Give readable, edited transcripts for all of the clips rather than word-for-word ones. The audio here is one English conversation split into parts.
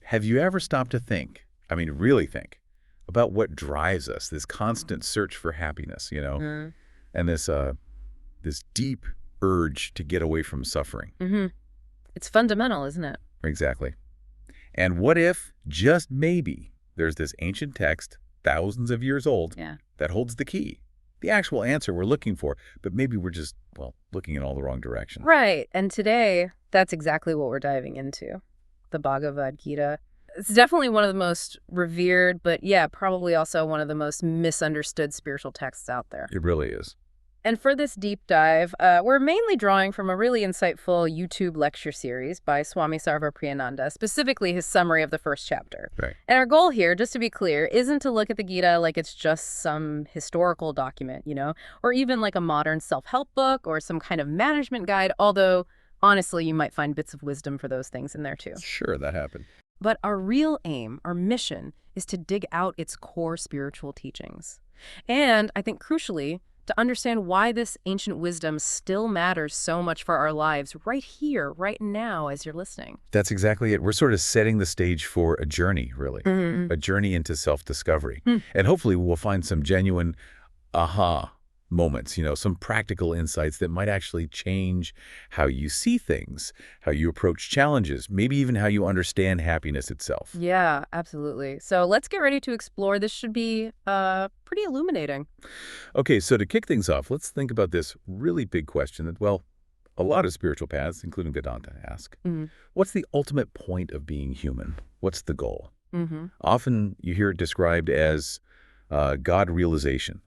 have you ever stopped to think, I mean, really think, about what drives us, this constant search for happiness, and this deep urge to get away from suffering? Mm-hmm. It's fundamental, isn't it? Exactly. And what if, just maybe, there's this ancient text, thousands of years old, that holds the key, the actual answer we're looking for, but maybe we're just, well, looking in all the wrong direction. Right. And today, that's exactly what we're diving into. The Bhagavad Gita. It's definitely one of the most revered, but probably also one of the most misunderstood spiritual texts out there. It really is. And for this deep dive, we're mainly drawing from a really insightful YouTube lecture series by Swami Sarvapriyananda, specifically his summary of the first chapter. Right. And our goal here, just to be clear, isn't to look at the Gita like it's just some historical document, or even like a modern self-help book or some kind of management guide, although honestly, you might find bits of wisdom for those things in there too. Sure, that happened. But our real aim, our mission, is to dig out its core spiritual teachings. And I think crucially, to understand why this ancient wisdom still matters so much for our lives right here, right now, as you're listening. That's exactly it. We're sort of setting the stage for a journey, really, a journey into self-discovery. And hopefully we'll find some genuine aha moments, some practical insights that might actually change how you see things, how you approach challenges, maybe even how you understand happiness itself. Yeah, absolutely. So let's get ready to explore. This should be pretty illuminating. Okay, so to kick things off, let's think about this really big question that, well, a lot of spiritual paths, including Vedanta, ask. What's the ultimate point of being human? What's the goal? Often you hear it described as God realization.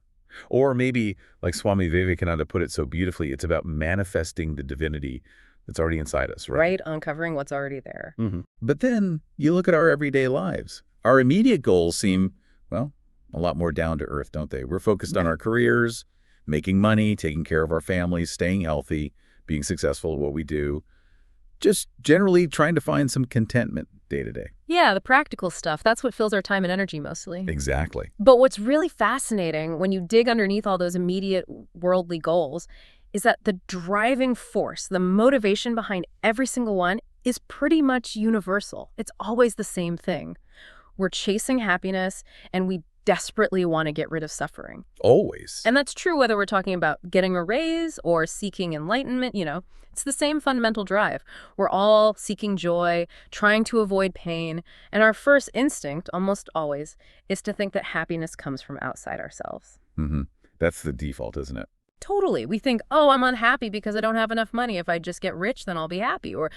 Or maybe, like Swami Vivekananda put it so beautifully, it's about manifesting the divinity that's already inside us, right? Right, uncovering what's already there. But then you look at our everyday lives. Our immediate goals seem, well, a lot more down to earth, don't they? We're focused on our careers, making money, taking care of our families, staying healthy, being successful at what we do. Just generally trying to find some contentment day to day. Yeah, the practical stuff. That's what fills our time and energy mostly. Exactly. But what's really fascinating when you dig underneath all those immediate worldly goals is that the driving force, the motivation behind every single one is pretty much universal. It's always the same thing. We're chasing happiness and we desperately want to get rid of suffering. Always. And that's true whether we're talking about getting a raise or seeking enlightenment, It's the same fundamental drive. We're all seeking joy, trying to avoid pain, and our first instinct, almost always, is to think that happiness comes from outside ourselves. That's the default, isn't it? Totally. We think, oh, I'm unhappy because I don't have enough money. If I just get rich, then I'll be happy. Or,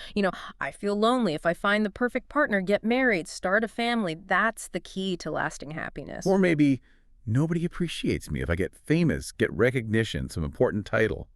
I feel lonely. If I find the perfect partner, get married, start a family, that's the key to lasting happiness. Or maybe nobody appreciates me. If I get famous, get recognition, some important title,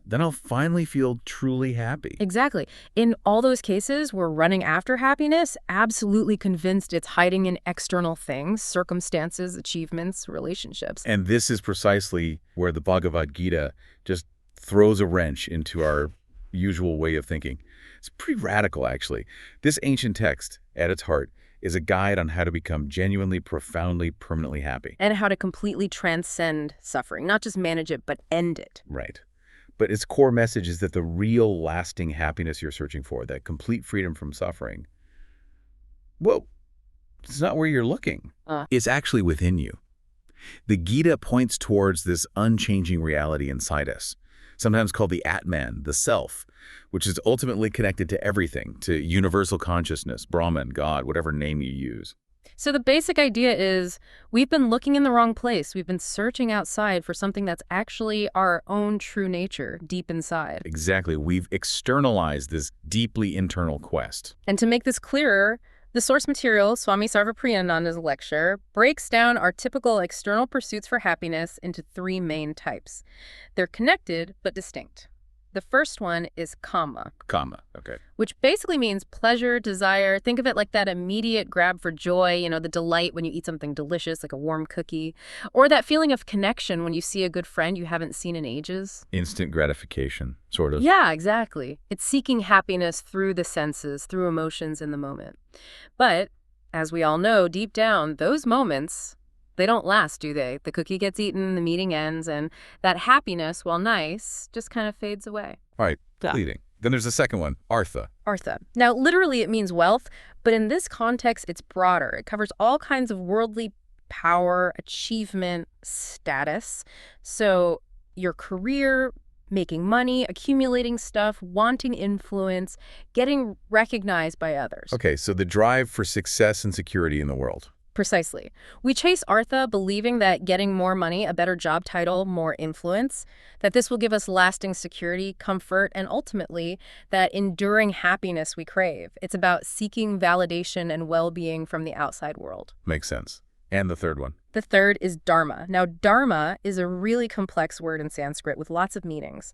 then I'll finally feel truly happy. Exactly. In all those cases, we're running after happiness, absolutely convinced it's hiding in external things, circumstances, achievements, relationships. And this is precisely where the Bhagavad Gita just throws a wrench into our usual way of thinking. It's pretty radical, actually. This ancient text, at its heart, is a guide on how to become genuinely, profoundly, permanently happy. And how to completely transcend suffering, not just manage it, but end it. Right. But its core message is that the real lasting happiness you're searching for, that complete freedom from suffering, well, it's not where you're looking. It's actually within you. The Gita points towards this unchanging reality inside us, sometimes called the Atman, the self, which is ultimately connected to everything, to universal consciousness, Brahman, God, whatever name you use. So the basic idea is we've been looking in the wrong place. We've been searching outside for something that's actually our own true nature deep inside. Exactly. We've externalized this deeply internal quest. And to make this clearer, the source material, Swami Sarvapriyananda's lecture, breaks down our typical external pursuits for happiness into three main types. They're connected but distinct. The first one is kama. Kama, okay. Which basically means pleasure, desire. Think of it like that immediate grab for joy, the delight when you eat something delicious, like a warm cookie. Or that feeling of connection when you see a good friend you haven't seen in ages. Instant gratification, sort of. Yeah, exactly. It's seeking happiness through the senses, through emotions in the moment. But, as we all know, deep down, those moments, they don't last, do they? The cookie gets eaten, the meeting ends, and that happiness, while nice, just kind of fades away. All right, fleeting. Then there's the second one, artha. Artha. Now, literally it means wealth, but in this context, it's broader. It covers all kinds of worldly power, achievement, status. So your career, making money, accumulating stuff, wanting influence, getting recognized by others. Okay, so the drive for success and security in the world. Precisely. We chase artha believing that getting more money, a better job title, more influence, that this will give us lasting security, comfort, and ultimately that enduring happiness we crave. It's about seeking validation and well-being from the outside world. Makes sense. And the third one? The third is dharma. Now, dharma is a really complex word in Sanskrit with lots of meanings.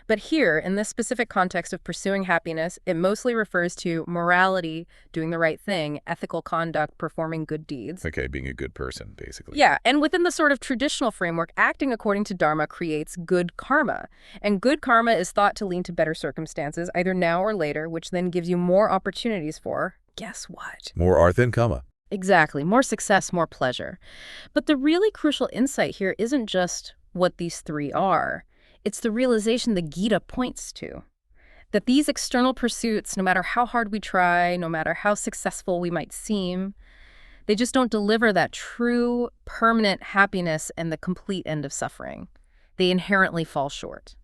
But here, in this specific context of pursuing happiness, it mostly refers to morality, doing the right thing, ethical conduct, performing good deeds. Okay, being a good person, basically. Yeah, and within the sort of traditional framework, acting according to dharma creates good karma. And good karma is thought to lead to better circumstances, either now or later, which then gives you more opportunities for, guess what? More artha and kama. Exactly. More success, more pleasure. But the really crucial insight here isn't just what these three are. It's the realization the Gita points to. That these external pursuits, no matter how hard we try, no matter how successful we might seem, they just don't deliver that true, permanent happiness and the complete end of suffering. They inherently fall short.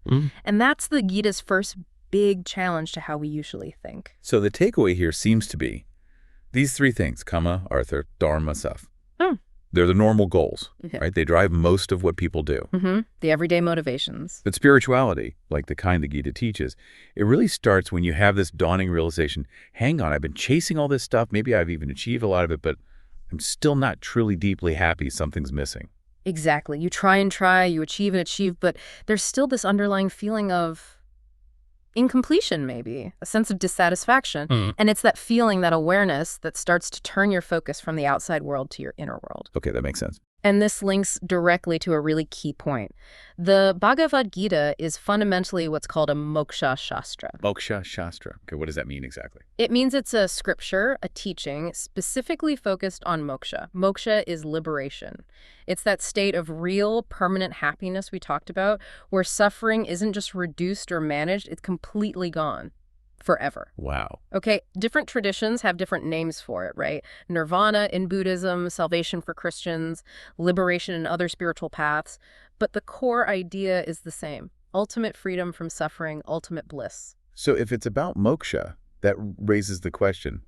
And that's the Gita's first big challenge to how we usually think. So the takeaway here seems to be these three things, kama, artha, dharma, stuff. They're the normal goals, right? They drive most of what people do. The everyday motivations. But spirituality, like the kind the Gita teaches, it really starts when you have this dawning realization, hang on, I've been chasing all this stuff, maybe I've even achieved a lot of it, but I'm still not truly deeply happy, something's missing. Exactly. You try and try, you achieve and achieve, but there's still this underlying feeling of incompletion, maybe, a sense of dissatisfaction. And it's that feeling, that awareness that starts to turn your focus from the outside world to your inner world. Okay, that makes sense. And this links directly to a really key point. The Bhagavad Gita is fundamentally what's called a moksha shastra. Moksha shastra. Okay, what does that mean exactly? It means it's a scripture, a teaching, specifically focused on moksha. Moksha is liberation. It's that state of real, permanent happiness we talked about, where suffering isn't just reduced or managed, it's completely gone. Forever. Wow. Okay, different traditions have different names for it, right? Nirvana in Buddhism, salvation for Christians, liberation in other spiritual paths. But the core idea is the same. Ultimate freedom from suffering, ultimate bliss. So if it's about moksha, that raises the question,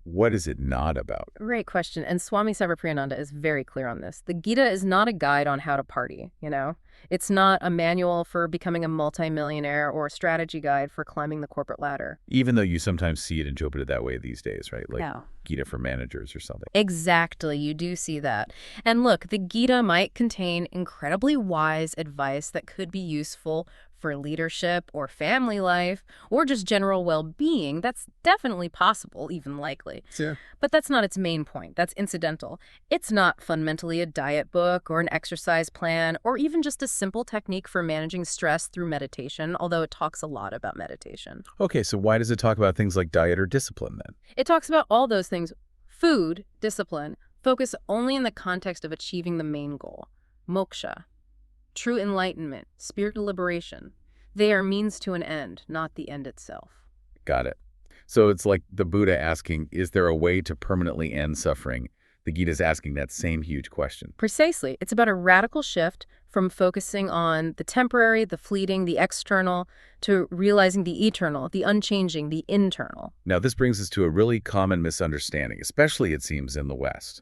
what is it not about? Great question. And Swami Sarvapriyananda is very clear on this. The Gita is not a guide on how to party, you know? It's not a manual for becoming a multimillionaire or a strategy guide for climbing the corporate ladder. Even though you sometimes see it interpreted that way these days, right? Like Yeah. Gita for managers or something. Exactly, you do see that. And look, the Gita might contain incredibly wise advice that could be useful for leadership or family life or just general well-being. That's definitely possible, even likely. Yeah. But that's not its main point. That's incidental. It's not fundamentally a diet book or an exercise plan or even just a simple technique for managing stress through meditation, although it talks a lot about meditation. Okay, so why does it talk about things like diet or discipline then? It talks about all those things. Food, discipline, focus only in the context of achieving the main goal, moksha. True enlightenment, spiritual liberation. They are means to an end, not the end itself. Got it. So it's like the Buddha asking, is there a way to permanently end suffering? The Gita is asking that same huge question. Precisely. It's about a radical shift from focusing on the temporary, the fleeting, the external, to realizing the eternal, the unchanging, the internal. Now, this brings us to a really common misunderstanding, especially, it seems, in the West.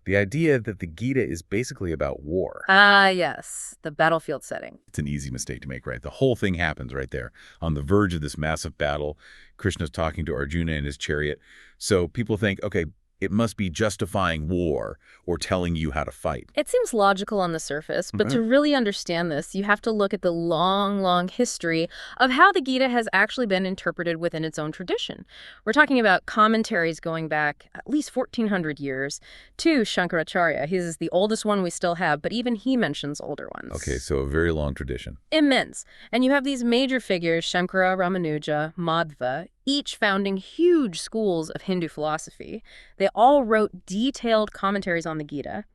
The idea that the Gita is basically about war. Ah, yes, the battlefield setting. It's an easy mistake to make, right? The whole thing happens right there on the verge of this massive battle. Krishna's talking to Arjuna in his chariot. So people think, okay, it must be justifying war or telling you how to fight. It seems logical on the surface, but to really understand this, you have to look at the long, long history of how the Gita has actually been interpreted within its own tradition. We're talking about commentaries going back at least 1,400 years to Shankaracharya. He's the oldest one we still have, but even he mentions older ones. Okay, so a very long tradition. Immense. And you have these major figures, Shankara, Ramanuja, Madhva, each founding huge schools of Hindu philosophy. They all wrote detailed commentaries on the Gita.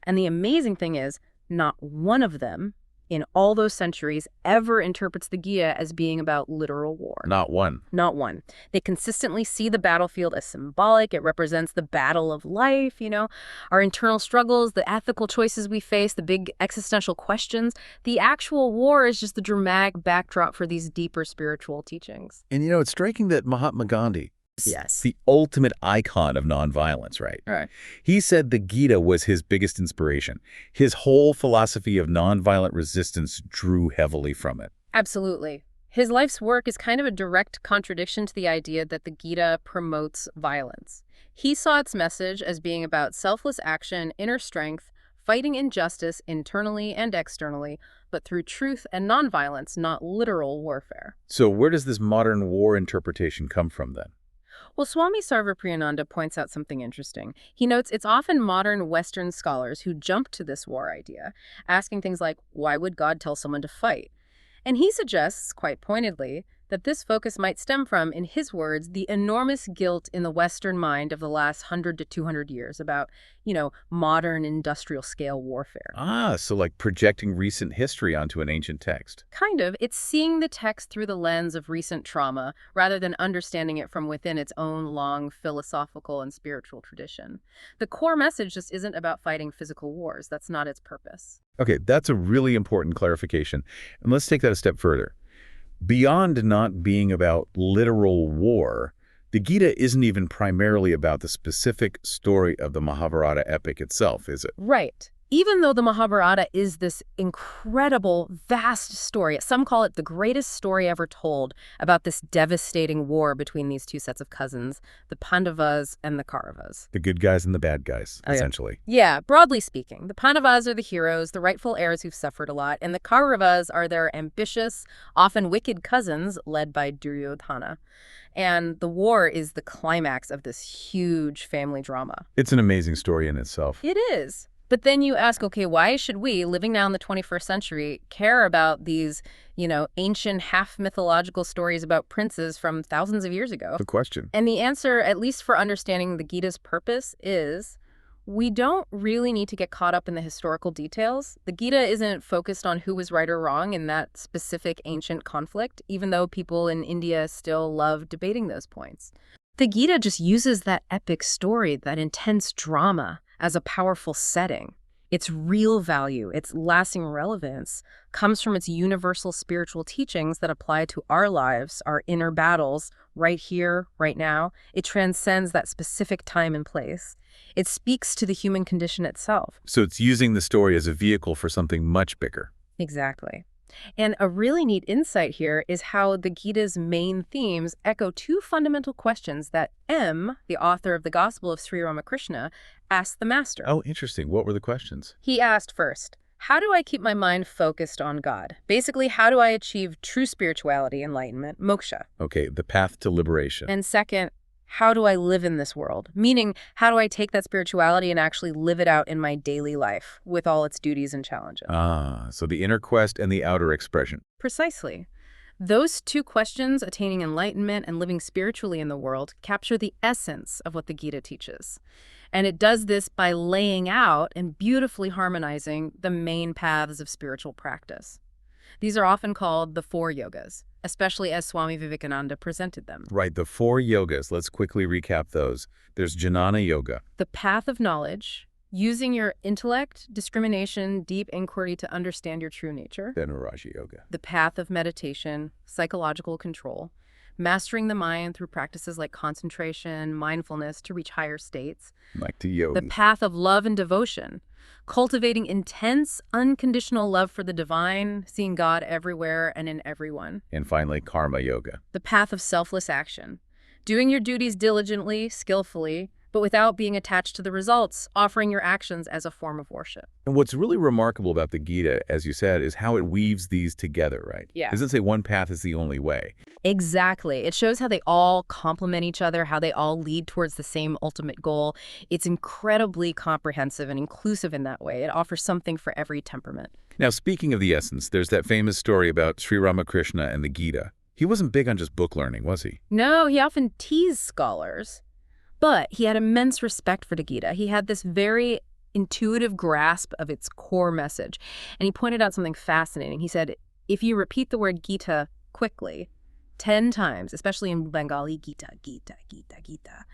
And the amazing thing is, not one of them in all those centuries ever interprets the Gita as being about literal war. Not one. Not one. They consistently see the battlefield as symbolic. It represents the battle of life, our internal struggles, the ethical choices we face, the big existential questions. The actual war is just the dramatic backdrop for these deeper spiritual teachings. And it's striking that Mahatma Gandhi, Yes. the ultimate icon of nonviolence, right? Right. He said the Gita was his biggest inspiration. His whole philosophy of nonviolent resistance drew heavily from it. Absolutely. His life's work is kind of a direct contradiction to the idea that the Gita promotes violence. He saw its message as being about selfless action, inner strength, fighting injustice internally and externally, but through truth and nonviolence, not literal warfare. So where does this modern war interpretation come from then? Well, Swami Sarvapriyananda points out something interesting. He notes it's often modern Western scholars who jump to this war idea, asking things like, why would God tell someone to fight? And he suggests, quite pointedly, that this focus might stem from, in his words, the enormous guilt in the Western mind of the last 100 to 200 years about, modern industrial-scale warfare. So like projecting recent history onto an ancient text. Kind of. It's seeing the text through the lens of recent trauma, rather than understanding it from within its own long philosophical and spiritual tradition. The core message just isn't about fighting physical wars. That's not its purpose. Okay, that's a really important clarification. And let's take that a step further. Beyond not being about literal war, the Gita isn't even primarily about the specific story of the Mahabharata epic itself, is it? Right. Even though the Mahabharata is this incredible, vast story, some call it the greatest story ever told about this devastating war between these two sets of cousins, the Pandavas and the Kauravas. The good guys and the bad guys, essentially. Yeah, broadly speaking. The Pandavas are the heroes, the rightful heirs who've suffered a lot, and the Kauravas are their ambitious, often wicked cousins led by Duryodhana. And the war is the climax of this huge family drama. It's an amazing story in itself. It is. But then you ask, okay, why should we, living now in the 21st century, care about these, ancient half-mythological stories about princes from thousands of years ago? The question. And the answer, at least for understanding the Gita's purpose, is we don't really need to get caught up in the historical details. The Gita isn't focused on who was right or wrong in that specific ancient conflict, even though people in India still love debating those points. The Gita just uses that epic story, that intense drama, as a powerful setting. Its real value, its lasting relevance, comes from its universal spiritual teachings that apply to our lives, our inner battles, right here, right now. It transcends that specific time and place. It speaks to the human condition itself. So it's using the story as a vehicle for something much bigger. Exactly. And a really neat insight here is how the Gita's main themes echo two fundamental questions that M, the author of the Gospel of Sri Ramakrishna, asked the master. Oh, interesting. What were the questions? He asked first, how do I keep my mind focused on God? Basically, how do I achieve true spirituality, enlightenment, moksha? Okay, the path to liberation. And second, how do I live in this world? Meaning, how do I take that spirituality and actually live it out in my daily life with all its duties and challenges? So the inner quest and the outer expression. Precisely. Those two questions, attaining enlightenment and living spiritually in the world, capture the essence of what the Gita teaches. And it does this by laying out and beautifully harmonizing the main paths of spiritual practice. These are often called the 4 yogas, especially as Swami Vivekananda presented them. Right, the 4 yogas. Let's quickly recap those. There's Jnana Yoga. The path of knowledge, using your intellect, discrimination, deep inquiry to understand your true nature. Then Raja Yoga. The path of meditation, psychological control, mastering the mind through practices like concentration, mindfulness to reach higher states. Like to yoga. The path of love and devotion, cultivating intense, unconditional love for the divine, seeing God everywhere and in everyone. And finally, Karma Yoga. The path of selfless action, doing your duties diligently, skillfully, but without being attached to the results, offering your actions as a form of worship. And what's really remarkable about the Gita, as you said, is how it weaves these together, right? Yeah. It doesn't say one path is the only way. Exactly. It shows how they all complement each other, how they all lead towards the same ultimate goal. It's incredibly comprehensive and inclusive in that way. It offers something for every temperament. Now, speaking of the essence, there's that famous story about Sri Ramakrishna and the Gita. He wasn't big on just book learning, was he? No, he often teased scholars. But he had immense respect for the Gita. He had this very intuitive grasp of its core message. And he pointed out something fascinating. He said, if you repeat the word Gita quickly, 10 times, especially in Bengali, Gita, Gita, Gita, Gita,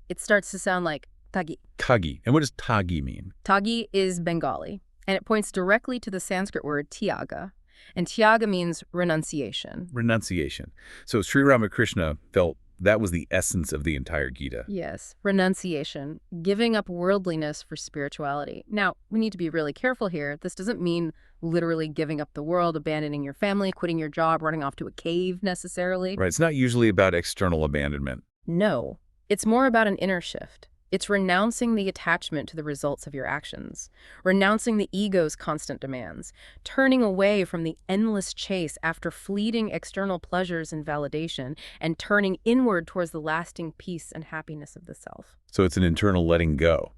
it starts to sound like Tagi. Tagi. And what does Tagi mean? Tagi is Bengali, and it points directly to the Sanskrit word Tyaga. And Tyaga means renunciation. Renunciation. So Sri Ramakrishna felt that was the essence of the entire Gita. Yes, renunciation, giving up worldliness for spirituality. Now, we need to be really careful here. This doesn't mean literally giving up the world, abandoning your family, quitting your job, running off to a cave necessarily. Right. It's not usually about external abandonment. No, it's more about an inner shift. It's renouncing the attachment to the results of your actions, renouncing the ego's constant demands, turning away from the endless chase after fleeting external pleasures and validation, and turning inward towards the lasting peace and happiness of the self. So it's an internal letting go.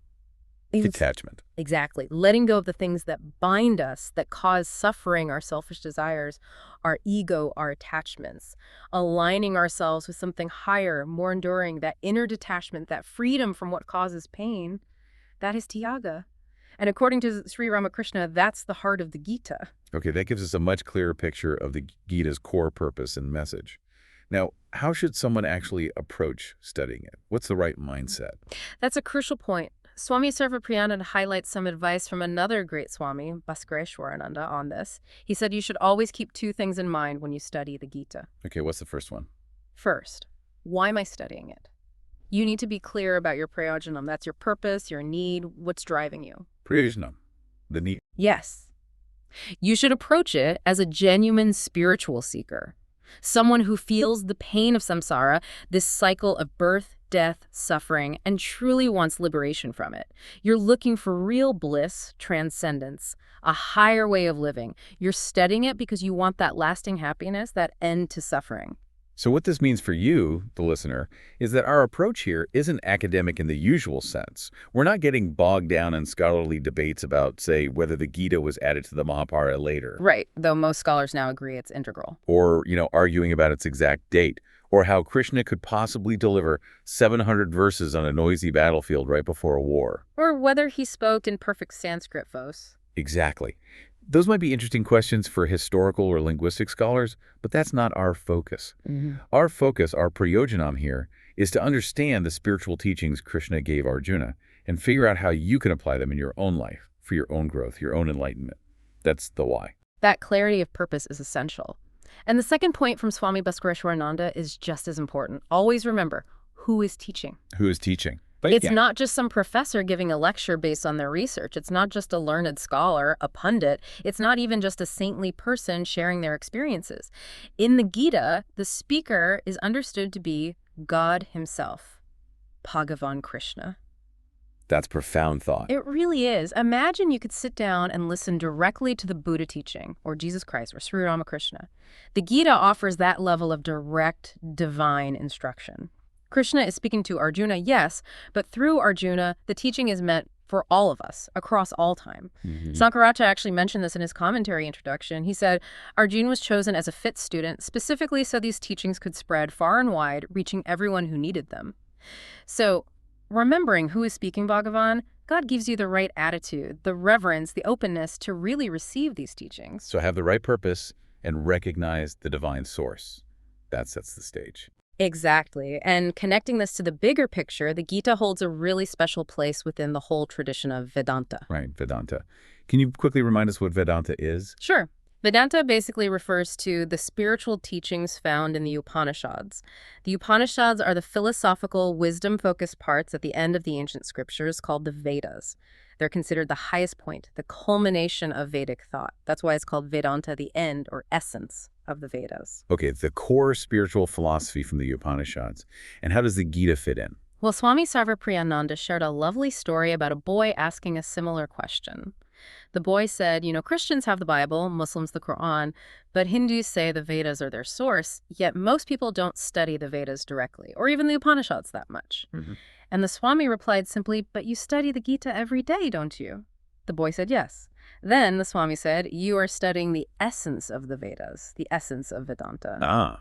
Detachment. Exactly. Letting go of the things that bind us, that cause suffering, our selfish desires, our ego, our attachments. Aligning ourselves with something higher, more enduring, that inner detachment, that freedom from what causes pain, that is Tyaga. And according to Sri Ramakrishna, that's the heart of the Gita. Okay, that gives us a much clearer picture of the Gita's core purpose and message. Now, how should someone actually approach studying it? What's the right mindset? That's a crucial point. Swami Sarvapriyananda highlights some advice from another great Swami, Bhagavad, on this. He said you should always keep two things in mind when you study the Gita. Okay, what's the first one? First, why am I studying it? You need to be clear about your prayojanam. That's your purpose, your need, what's driving you. Prayojanam, the need. Yes. You should approach it as a genuine spiritual seeker. Someone who feels the pain of samsara, this cycle of birth, death, suffering, and truly wants liberation from it. You're looking for real bliss, transcendence, a higher way of living. You're studying it because you want that lasting happiness, that end to suffering. So what this means for you, the listener, is that our approach here isn't academic in the usual sense. We're not getting bogged down in scholarly debates about, say, whether the Gita was added to the Mahabharata later. Right, though most scholars now agree it's integral. Or, arguing about its exact date. Or how Krishna could possibly deliver 700 verses on a noisy battlefield right before a war. Or whether he spoke in perfect Sanskrit, Vos. Exactly. Those might be interesting questions for historical or linguistic scholars, but that's not our focus. Our focus, our prayojanam here, is to understand the spiritual teachings Krishna gave Arjuna and figure out how you can apply them in your own life for your own growth, your own enlightenment. That's the why. That clarity of purpose is essential. And the second point from Swami Bhagavad is just as important. Always remember, who is teaching? Who is teaching? It's not just some professor giving a lecture based on their research. It's not just a learned scholar, a pundit. It's not even just a saintly person sharing their experiences. In the Gita, the speaker is understood to be God himself, Bhagavan Krishna. That's profound thought. It really is. Imagine you could sit down and listen directly to the Buddha teaching, or Jesus Christ, or Sri Ramakrishna. The Gita offers that level of direct, divine instruction. Krishna is speaking to Arjuna, yes, but through Arjuna, the teaching is meant for all of us, across all time. Sankaracha actually mentioned this in his commentary introduction. He said, Arjuna was chosen as a fit student, specifically so these teachings could spread far and wide, reaching everyone who needed them. So, remembering who is speaking Bhagavan, God gives you the right attitude, the reverence, the openness to really receive these teachings. So have the right purpose and recognize the divine source. That sets the stage. Exactly. And connecting this to the bigger picture, the Gita holds a really special place within the whole tradition of Vedanta. Right, Vedanta. Can you quickly remind us what Vedanta is? Sure. Vedanta basically refers to the spiritual teachings found in the Upanishads. The Upanishads are the philosophical, wisdom-focused parts at the end of the ancient scriptures called the Vedas. They're considered the highest point, the culmination of Vedic thought. That's why it's called Vedanta, the end or essence of the Vedas. Okay, the core spiritual philosophy from the Upanishads. And how does the Gita fit in? Well, Swami Sarvapriyananda shared a lovely story about a boy asking a similar question. The boy said, Christians have the Bible, Muslims the Quran, but Hindus say the Vedas are their source, yet most people don't study the Vedas directly, or even the Upanishads that much. And the Swami replied simply, but you study the Gita every day, don't you? The boy said yes. Then the Swami said, you are studying the essence of the Vedas, the essence of Vedanta.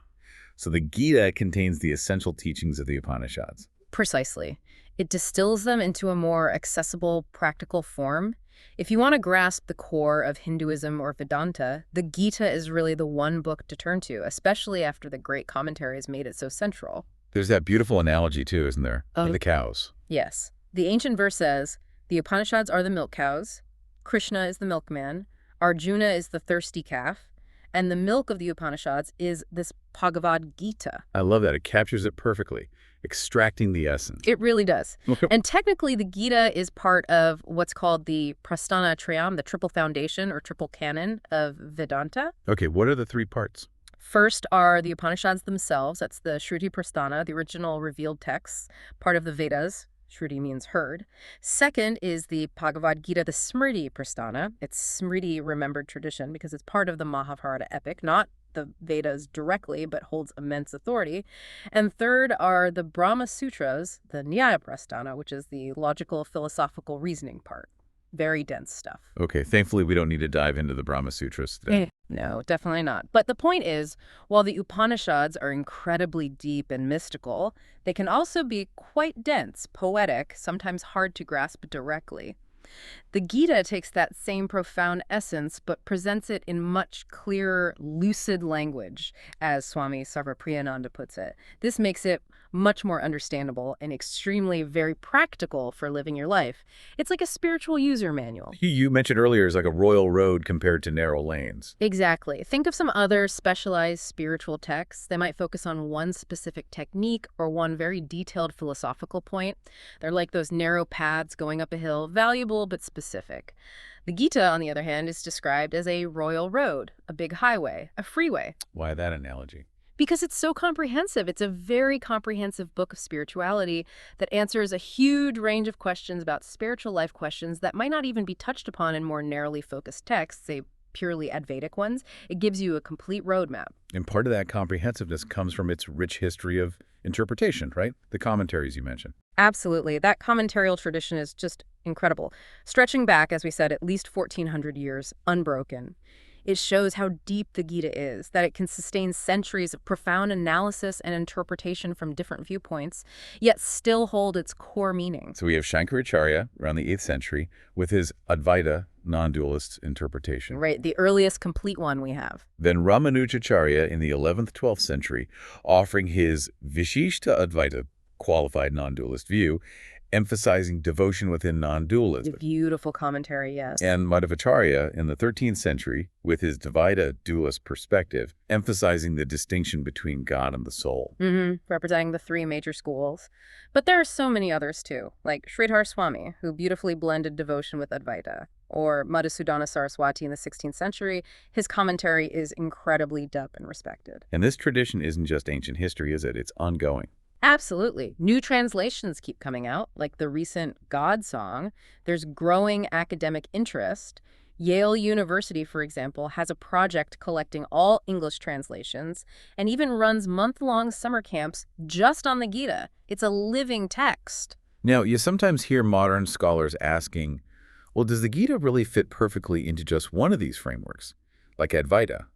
So the Gita contains the essential teachings of the Upanishads. Precisely. It distills them into a more accessible, practical form. If you want to grasp the core of Hinduism or Vedanta, the Gita is really the one book to turn to, especially after the great commentaries made it so central. There's that beautiful analogy, too, isn't there? Of the cows. Yes. The ancient verse says, the Upanishads are the milk cows, Krishna is the milkman, Arjuna is the thirsty calf, and the milk of the Upanishads is this Bhagavad Gita. I love that. It captures it perfectly, extracting the essence. It really does. And technically, the Gita is part of what's called the Prasthana Trayam, the triple foundation or triple canon of Vedanta. Okay, what are the three parts? First are the Upanishads themselves. That's the Shruti Prasthana, the original revealed texts, part of the Vedas. Shruti means heard. Second is the Bhagavad Gita, the Smriti Prasthana. It's Smriti remembered tradition because it's part of the Mahabharata epic, not the Vedas directly, but holds immense authority. And third are the Brahma Sutras, the Nyaya Prasthana, which is the logical philosophical reasoning part. Very dense stuff. Okay, thankfully we don't need to dive into the Brahma Sutras today. No, definitely not. But the point is, while the Upanishads are incredibly deep and mystical, they can also be quite dense, poetic, sometimes hard to grasp directly. The Gita takes that same profound essence, but presents it in much clearer, lucid language, as Swami Sarvapriyananda puts it. This makes it much more understandable and extremely very practical for living your life. It's like a spiritual user manual. You mentioned earlier it's like a royal road compared to narrow lanes. Exactly. Think of some other specialized spiritual texts. They might focus on one specific technique or one very detailed philosophical point. They're like those narrow paths going up a hill, valuable but specific. The Gita, on the other hand, is described as a royal road, a big highway, a freeway. Why that analogy? Because it's so comprehensive. It's a very comprehensive book of spirituality that answers a huge range of questions about spiritual life questions that might not even be touched upon in more narrowly focused texts, say purely Advaitic ones. It gives you a complete roadmap. And part of that comprehensiveness comes from its rich history of interpretation, right? The commentaries you mentioned. Absolutely. That commentarial tradition is just incredible. Stretching back, as we said, at least 1,400 years, unbroken. It shows how deep the Gita is, that it can sustain centuries of profound analysis and interpretation from different viewpoints, yet still hold its core meaning. So we have Shankaracharya around the 8th century with his Advaita non-dualist interpretation. Right, the earliest complete one we have. Then Ramanujacharya in the 11th, 12th century offering his Vishishta Advaita qualified non-dualist view, emphasizing devotion within non-dualism. Beautiful commentary, yes. And Madhvacharya in the 13th century, with his Dvaita dualist perspective, emphasizing the distinction between God and the soul. Representing the three major schools. But there are so many others too, like Sridhar Swami, who beautifully blended devotion with Advaita, or Madhusudana Saraswati in the 16th century. His commentary is incredibly deep and respected. And this tradition isn't just ancient history, is it? It's ongoing. Absolutely. New translations keep coming out, like the recent God Song. There's growing academic interest. Yale University, for example, has a project collecting all English translations and even runs month-long summer camps just on the Gita. It's a living text. Now, you sometimes hear modern scholars asking, well, does the Gita really fit perfectly into just one of these frameworks, like Advaita?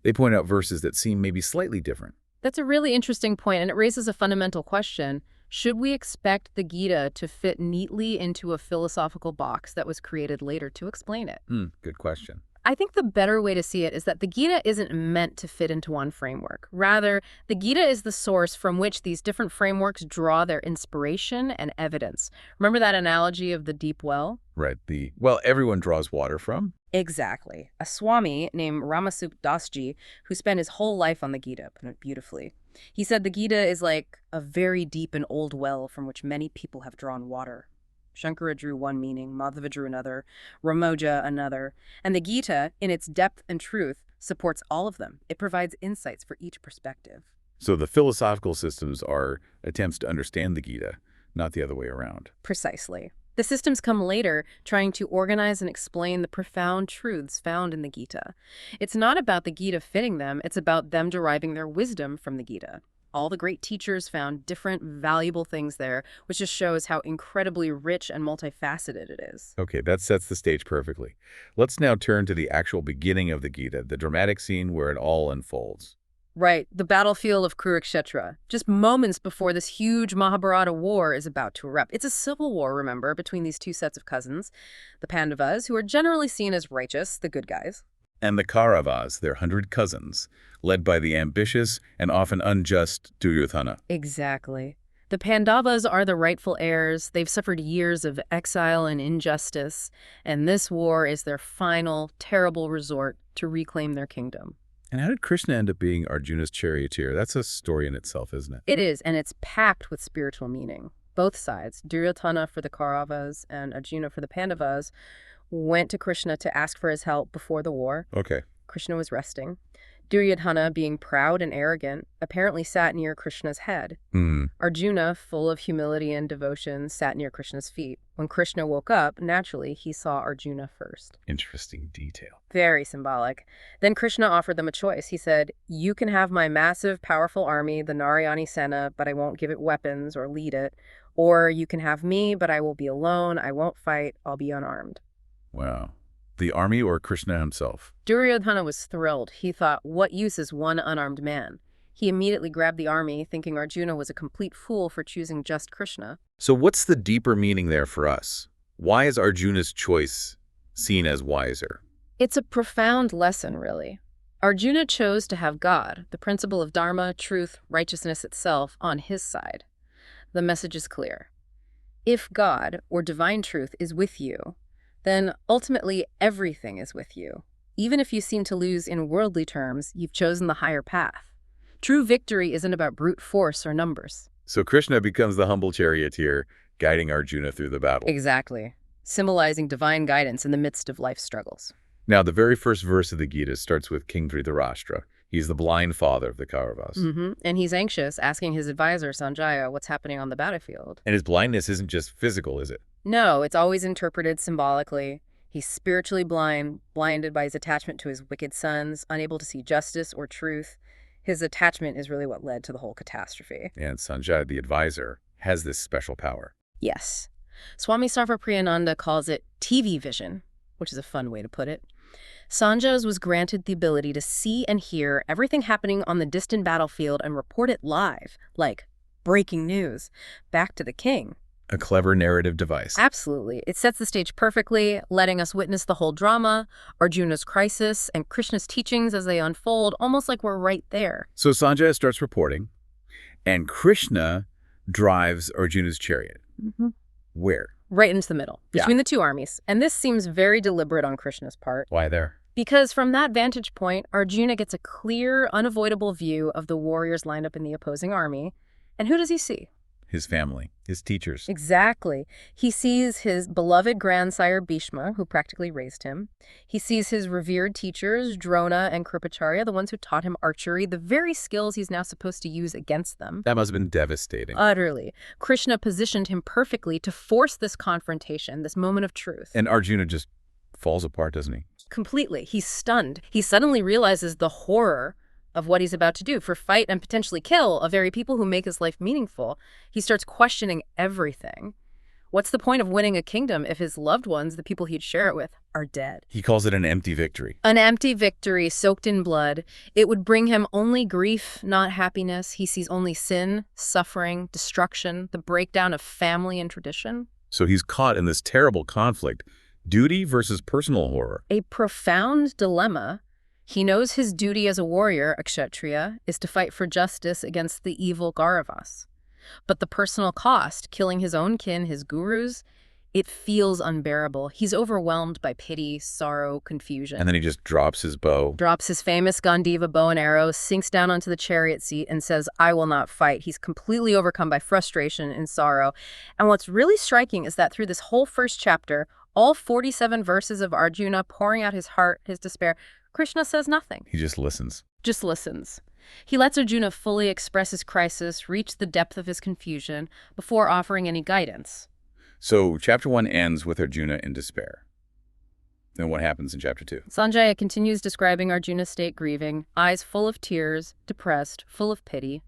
They point out verses that seem maybe slightly different. That's a really interesting point, and it raises a fundamental question. Should we expect the Gita to fit neatly into a philosophical box that was created later to explain it? Good question. I think the better way to see it is that the Gita isn't meant to fit into one framework. Rather, the Gita is the source from which these different frameworks draw their inspiration and evidence. Remember that analogy of the deep well? Right. Well, everyone draws water from. Exactly. A Swami named Ramasuk Dasji, who spent his whole life on the Gita, put it beautifully. He said the Gita is like a very deep and old well from which many people have drawn water. Shankara drew one meaning, Madhava drew another, Ramoja another, and the Gita, in its depth and truth, supports all of them. It provides insights for each perspective. So the philosophical systems are attempts to understand the Gita, not the other way around. Precisely. The systems come later, trying to organize and explain the profound truths found in the Gita. It's not about the Gita fitting them, it's about them deriving their wisdom from the Gita. All the great teachers found different, valuable things there, which just shows how incredibly rich and multifaceted it is. Okay, that sets the stage perfectly. Let's now turn to the actual beginning of the Gita, the dramatic scene where it all unfolds. Right, the battlefield of Kurukshetra, just moments before this huge Mahabharata war is about to erupt. It's a civil war, remember, between these two sets of cousins, the Pandavas, who are generally seen as righteous, the good guys. And the Kauravas, their 100 cousins, led by the ambitious and often unjust Duryodhana. Exactly. The Pandavas are the rightful heirs. They've suffered years of exile and injustice, and this war is their final, terrible resort to reclaim their kingdom. And how did Krishna end up being Arjuna's charioteer? That's a story in itself, isn't it? It is, and it's packed with spiritual meaning. Both sides, Duryodhana for the Kauravas and Arjuna for the Pandavas, went to Krishna to ask for his help before the war. Okay. Krishna was resting. Duryodhana, being proud and arrogant, apparently sat near Krishna's head. Arjuna, full of humility and devotion, sat near Krishna's feet. When Krishna woke up, naturally, he saw Arjuna first. Interesting detail. Very symbolic. Then Krishna offered them a choice. He said, "You can have my massive, powerful army, the Narayani Sena, but I won't give it weapons or lead it. Or you can have me, but I will be alone. I won't fight. I'll be unarmed." Wow. The army or Krishna himself? Duryodhana was thrilled. He thought, what use is one unarmed man? He immediately grabbed the army, thinking Arjuna was a complete fool for choosing just Krishna. So what's the deeper meaning there for us? Why is Arjuna's choice seen as wiser? It's a profound lesson, really. Arjuna chose to have God, the principle of dharma, truth, righteousness itself, on his side. The message is clear. If God, or divine truth, is with you, then ultimately everything is with you. Even if you seem to lose in worldly terms, you've chosen the higher path. True victory isn't about brute force or numbers. So Krishna becomes the humble charioteer, guiding Arjuna through the battle. Exactly. Symbolizing divine guidance in the midst of life's struggles. Now, the very first verse of the Gita starts with King Dhritarashtra. He's the blind father of the Kauravas. And he's anxious, asking his advisor, Sanjaya, what's happening on the battlefield. And his blindness isn't just physical, is it? No, it's always interpreted symbolically. He's spiritually blind, blinded by his attachment to his wicked sons, unable to see justice or truth. His attachment is really what led to the whole catastrophe. And Sanjaya, the advisor, has this special power. Yes. Swami Sarvapriyananda calls it TV vision, which is a fun way to put it. Sanjaya's was granted the ability to see and hear everything happening on the distant battlefield and report it live, like breaking news, back to the king. A clever narrative device. Absolutely. It sets the stage perfectly, letting us witness the whole drama, Arjuna's crisis, and Krishna's teachings as they unfold, almost like we're right there. So Sanjaya starts reporting, and Krishna drives Arjuna's chariot. Where? Right into the middle, between the two armies. And this seems very deliberate on Krishna's part. Why there? Because from that vantage point, Arjuna gets a clear, unavoidable view of the warriors lined up in the opposing army. And who does he see? His family, his teachers. Exactly. He sees his beloved grandsire Bhishma, who practically raised him. He sees his revered teachers, Drona and Kripacharya, the ones who taught him archery, the very skills he's now supposed to use against them. That must have been devastating. Utterly. Krishna positioned him perfectly to force this confrontation, this moment of truth. And Arjuna just falls apart, doesn't he? Completely. He's stunned. He suddenly realizes the horror of what he's about to do, for fight and potentially kill a very people who make his life meaningful. He starts questioning everything. What's the point of winning a kingdom if his loved ones, the people he'd share it with, are dead? He calls it an empty victory. An empty victory soaked in blood. It would bring him only grief, not happiness. He sees only sin, suffering, destruction, the breakdown of family and tradition. So he's caught in this terrible conflict, duty versus personal horror. A profound dilemma. He knows his duty as a warrior, a kshatriya, is to fight for justice against the evil Kauravas. But the personal cost, killing his own kin, his gurus, it feels unbearable. He's overwhelmed by pity, sorrow, confusion. And then he just drops his bow. Drops his famous Gandiva bow and arrow, sinks down onto the chariot seat and says, I will not fight. He's completely overcome by frustration and sorrow. And what's really striking is that through this whole first chapter, all 47 verses of Arjuna pouring out his heart, his despair, Krishna says nothing. He just listens. Just listens. He lets Arjuna fully express his crisis, reach the depth of his confusion, before offering any guidance. So chapter 1 ends with Arjuna in despair. Then what happens in chapter 2? Sanjaya continues describing Arjuna's state grieving, eyes full of tears, depressed, full of pity.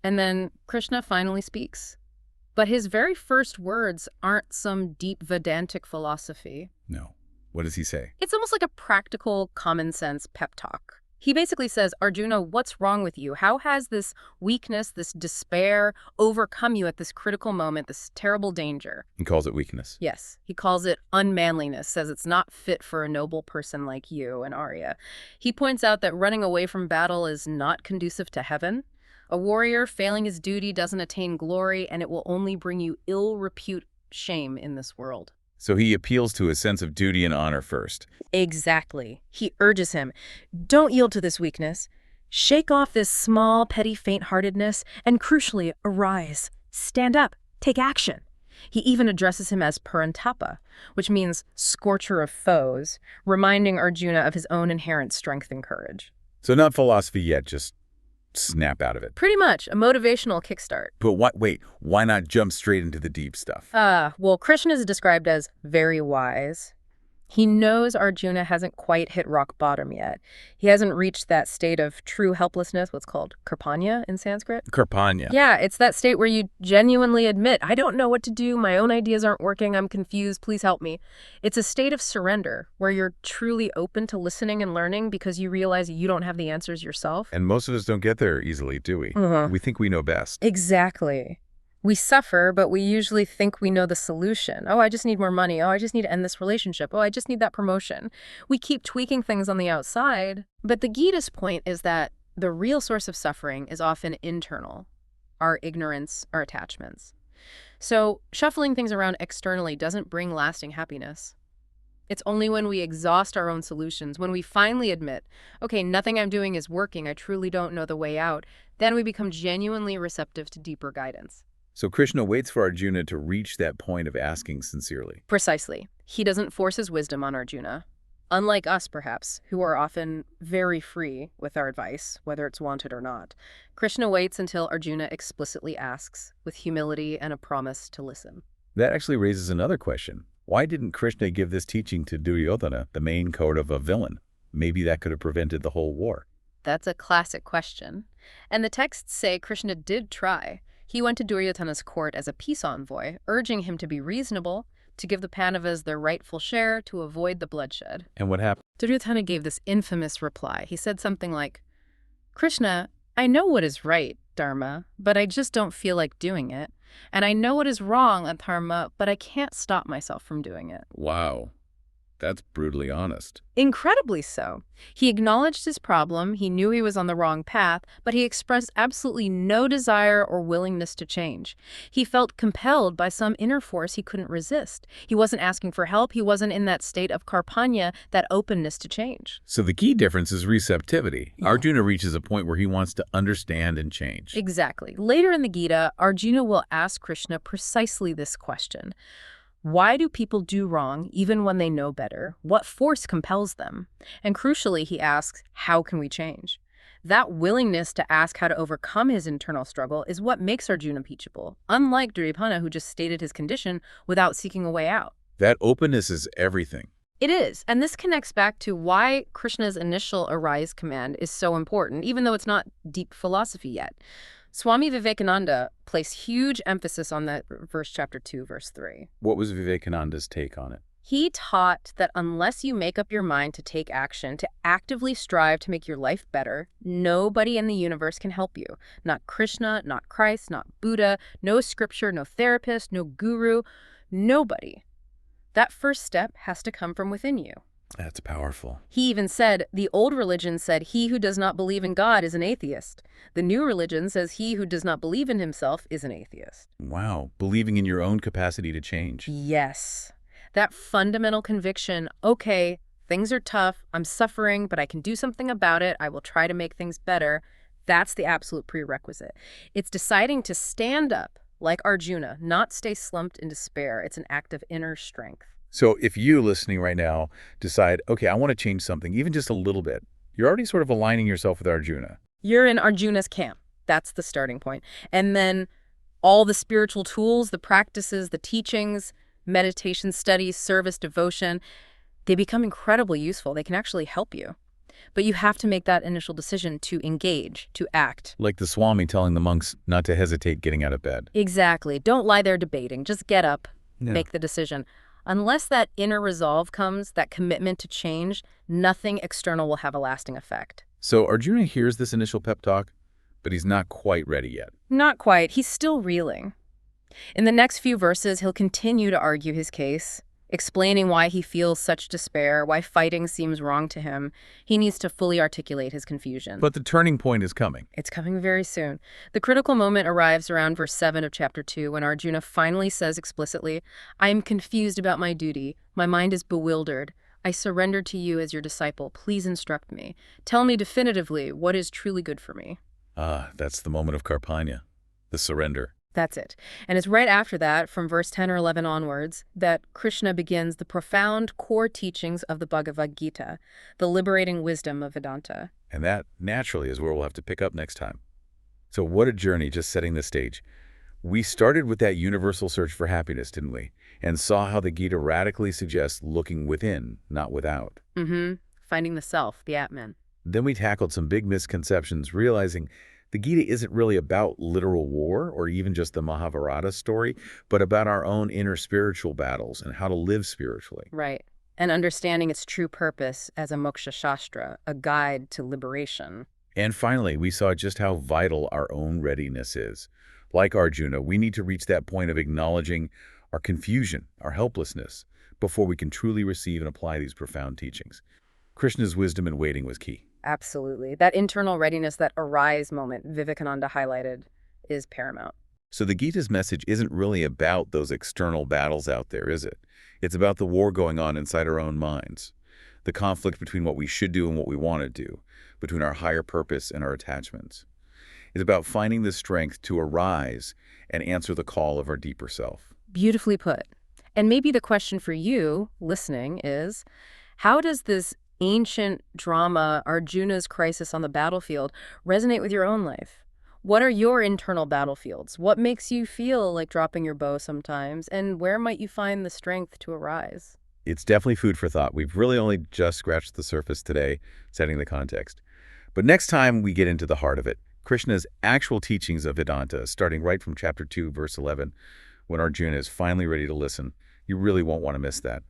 And then Krishna finally speaks. But his very first words aren't some deep Vedantic philosophy. No. What does he say? It's almost like a practical, common-sense pep talk. He basically says, Arjuna, what's wrong with you? How has this weakness, this despair, overcome you at this critical moment, this terrible danger? He calls it weakness. Yes, he calls it unmanliness, says it's not fit for a noble person like you and Arya. He points out that running away from battle is not conducive to heaven. A warrior failing his duty doesn't attain glory, and it will only bring you ill repute, shame in this world. So he appeals to a sense of duty and honor first. Exactly. He urges him, don't yield to this weakness. Shake off this small, petty faint-heartedness, and crucially, arise. Stand up. Take action. He even addresses him as Parantapa, which means scorcher of foes, reminding Arjuna of his own inherent strength and courage. So not philosophy yet, just snap out of it. Pretty much, a motivational kickstart. But why not jump straight into the deep stuff? Well, Krishna is described as very wise. He knows Arjuna hasn't quite hit rock bottom yet. He hasn't reached that state of true helplessness, what's called karpanya in Sanskrit. Karpanya. Yeah, it's that state where you genuinely admit, I don't know what to do, my own ideas aren't working, I'm confused, please help me. It's a state of surrender, where you're truly open to listening and learning because you realize you don't have the answers yourself. And most of us don't get there easily, do we? We think we know best. Exactly. We suffer, but we usually think we know the solution. Oh, I just need more money. Oh, I just need to end this relationship. Oh, I just need that promotion. We keep tweaking things on the outside. But the Gita's point is that the real source of suffering is often internal, our ignorance, our attachments. So shuffling things around externally doesn't bring lasting happiness. It's only when we exhaust our own solutions, when we finally admit, okay, nothing I'm doing is working, I truly don't know the way out, then we become genuinely receptive to deeper guidance. So Krishna waits for Arjuna to reach that point of asking sincerely. Precisely. He doesn't force his wisdom on Arjuna. Unlike us, perhaps, who are often very free with our advice, whether it's wanted or not, Krishna waits until Arjuna explicitly asks, with humility and a promise to listen. That actually raises another question. Why didn't Krishna give this teaching to Duryodhana, the main code of a villain? Maybe that could have prevented the whole war. That's a classic question. And the texts say Krishna did try. He went to Duryodhana's court as a peace envoy, urging him to be reasonable, to give the Pandavas their rightful share, to avoid the bloodshed. And what happened? Duryodhana gave this infamous reply. He said something like, Krishna, I know what is right, Dharma, but I just don't feel like doing it. And I know what is wrong, Dharma, but I can't stop myself from doing it. Wow. That's brutally honest. Incredibly so. He acknowledged his problem, he knew he was on the wrong path, but he expressed absolutely no desire or willingness to change. He felt compelled by some inner force he couldn't resist. He wasn't asking for help, he wasn't in that state of karpanya, that openness to change. So the key difference is receptivity. Yeah. Arjuna reaches a point where he wants to understand and change. Exactly. Later in the Gita, Arjuna will ask Krishna precisely this question. Why do people do wrong even when they know better? What force compels them? And crucially, he asks, how can we change? That willingness to ask how to overcome his internal struggle is what makes Arjuna teachable, unlike Duryodhana, who just stated his condition without seeking a way out. That openness is everything. It is, and this connects back to why Krishna's initial arise command is so important, even though it's not deep philosophy yet. Swami Vivekananda placed huge emphasis on that verse chapter 2, verse 3. What was Vivekananda's take on it? He taught that unless you make up your mind to take action, to actively strive to make your life better, nobody in the universe can help you. Not Krishna, not Christ, not Buddha, no scripture, no therapist, no guru, nobody. That first step has to come from within you. That's powerful. He even said, the old religion said, he who does not believe in God is an atheist. The new religion says he who does not believe in himself is an atheist. Wow. Believing in your own capacity to change. Yes. That fundamental conviction, okay, things are tough, I'm suffering, but I can do something about it, I will try to make things better. That's the absolute prerequisite. It's deciding to stand up like Arjuna, not stay slumped in despair. It's an act of inner strength. So if you listening right now decide, okay, I want to change something, even just a little bit, you're already sort of aligning yourself with Arjuna. You're in Arjuna's camp. That's the starting point. And then all the spiritual tools, the practices, the teachings, meditation, studies, service, devotion, they become incredibly useful. They can actually help you. But you have to make that initial decision to engage, to act. Like the Swami telling the monks not to hesitate getting out of bed. Exactly. Don't lie there debating. Just get up, make the decision. Unless that inner resolve comes, that commitment to change, nothing external will have a lasting effect. So Arjuna hears this initial pep talk, but he's not quite ready yet. Not quite. He's still reeling. In the next few verses, he'll continue to argue his case, explaining why he feels such despair, why fighting seems wrong to him. He needs to fully articulate his confusion. But the turning point is coming. It's coming very soon. The critical moment arrives around verse 7 of chapter 2 when Arjuna finally says explicitly, "I am confused about my duty. My mind is bewildered. I surrender to you as your disciple. Please instruct me. Tell me definitively what is truly good for me." That's the moment of Karpanya, the surrender. That's it. And it's right after that, from verse 10 or 11 onwards, that Krishna begins the profound core teachings of the Bhagavad Gita, the liberating wisdom of Vedanta. And that, naturally, is where we'll have to pick up next time. So what a journey, just setting the stage. We started with that universal search for happiness, didn't we? And saw how the Gita radically suggests looking within, not without. Finding the self, the Atman. Then we tackled some big misconceptions, realizing the Gita isn't really about literal war or even just the Mahabharata story, but about our own inner spiritual battles and how to live spiritually. Right. And understanding its true purpose as a moksha shastra, a guide to liberation. And finally, we saw just how vital our own readiness is. Like Arjuna, we need to reach that point of acknowledging our confusion, our helplessness, before we can truly receive and apply these profound teachings. Krishna's wisdom in waiting was key. Absolutely. That internal readiness, that arise moment Vivekananda highlighted, is paramount. So the Gita's message isn't really about those external battles out there, is it? It's about the war going on inside our own minds, the conflict between what we should do and what we want to do, between our higher purpose and our attachments. It's about finding the strength to arise and answer the call of our deeper self. Beautifully put. And maybe the question for you, listening, is how does this ancient drama, Arjuna's crisis on the battlefield, resonate with your own life? What are your internal battlefields? What makes you feel like dropping your bow sometimes? And where might you find the strength to arise? It's definitely food for thought. We've really only just scratched the surface today, setting the context. But next time we get into the heart of it, Krishna's actual teachings of Vedanta, starting right from chapter 2, verse 11, when Arjuna is finally ready to listen, you really won't want to miss that.